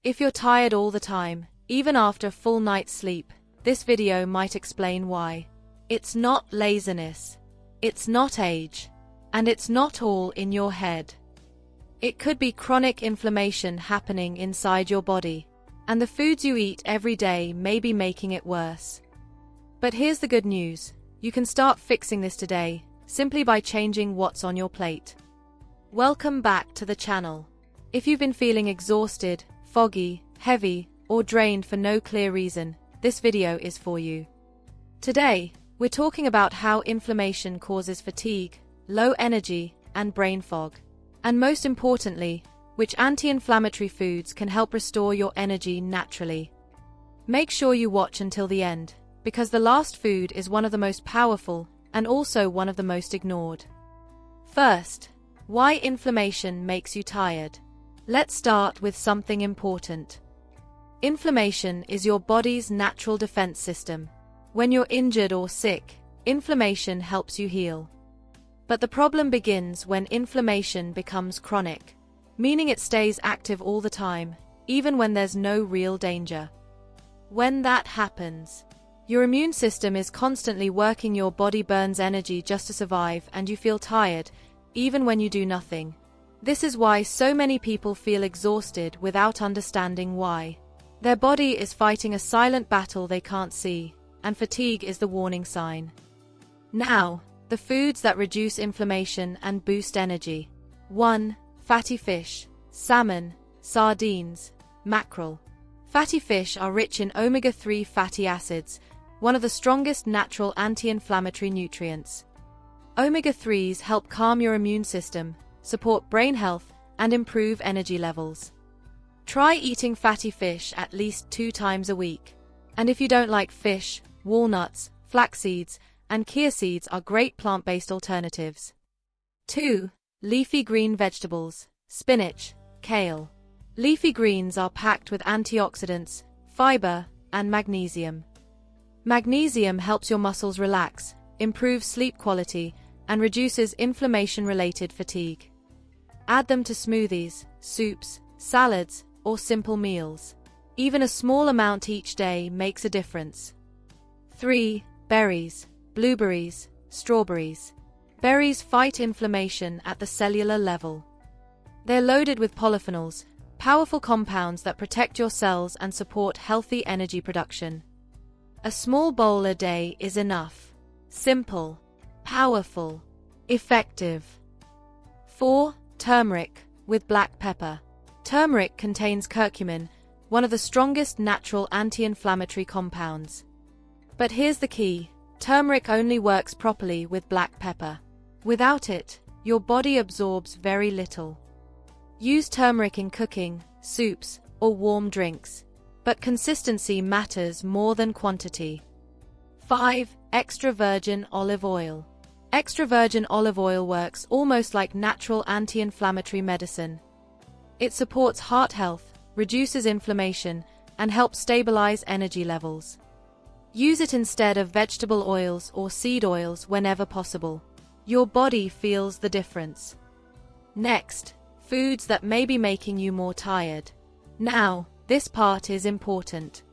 If you're tired all the time, even after a full night's sleep, this video might explain why. It's not laziness. It's not age. And it's not all in your head. It could be chronic inflammation happening inside your body, and the foods you eat every day may be making it worse. But here's the good news. You can start fixing this today, simply by changing what's on your plate. Welcome back to the channel. If you've been feeling exhausted, foggy, heavy, or drained for no clear reason, this video is for you. Today, we're talking about how inflammation causes fatigue, low energy, and brain fog. And most importantly, which anti-inflammatory foods can help restore your energy naturally. Make sure you watch until the end, because the last food is one of the most powerful and also one of the most ignored. First, why inflammation makes you tired. Let's start with something important. Inflammation is your body's natural defense system. When you're injured or sick, inflammation helps you heal. But the problem begins when inflammation becomes chronic, meaning it stays active all the time, even when there's no real danger. When that happens, your immune system is constantly working, your body burns energy just to survive, and you feel tired, even when you do nothing. This is why so many people feel exhausted without understanding why. Their body is fighting a silent battle they can't see, and fatigue is the warning sign. Now, the foods that reduce inflammation and boost energy. 1. Fatty fish, salmon, sardines, mackerel. Fatty fish are rich in omega-3 fatty acids, one of the strongest natural anti-inflammatory nutrients. Omega-3s help calm your immune system, support brain health, and improve energy levels. Try eating fatty fish at least 2 times a week. And if you don't like fish, walnuts, flax seeds, and chia seeds are great plant-based alternatives. 2. Leafy green vegetables, spinach, kale. Leafy greens are packed with antioxidants, fiber, and magnesium. Magnesium helps your muscles relax, improves sleep quality, and reduces inflammation-related fatigue. Add them to smoothies, soups, salads, or simple meals. Even a small amount each day makes a difference. 3. Berries, blueberries, strawberries. Berries fight inflammation at the cellular level. They're loaded with polyphenols, powerful compounds that protect your cells and support healthy energy production. A small bowl a day is enough. Simple, powerful, effective. 4. Turmeric, with black pepper. Turmeric contains curcumin, one of the strongest natural anti-inflammatory compounds. But here's the key. Turmeric only works properly with black pepper. Without it, your body absorbs very little. Use turmeric in cooking, soups, or warm drinks. But consistency matters more than quantity. 5. Extra virgin olive oil. Extra virgin olive oil works almost like natural anti-inflammatory medicine. It supports heart health, reduces inflammation, and helps stabilize energy levels. Use it instead of vegetable oils or seed oils whenever possible. Your body feels the difference. Next, foods that may be making you more tired. Now, this part is important.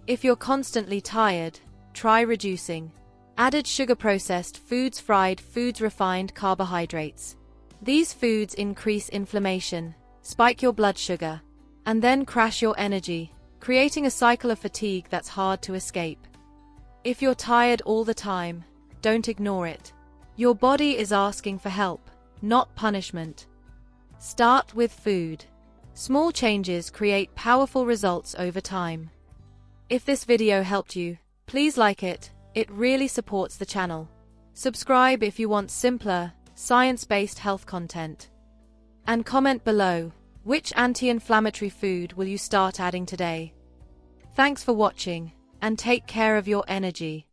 If you're constantly tired, try reducing. Added sugar, processed foods, fried foods, refined carbohydrates. These foods increase inflammation, spike your blood sugar, and then crash your energy, creating a cycle of fatigue that's hard to escape. If you're tired all the time, don't ignore it. Your body is asking for help, not punishment. Start with food. Small changes create powerful results over time. If this video helped you, please like it. It really supports the channel. Subscribe if you want simpler, science-based health content. And comment below, which anti-inflammatory food will you start adding today? Thanks for watching, and take care of your energy.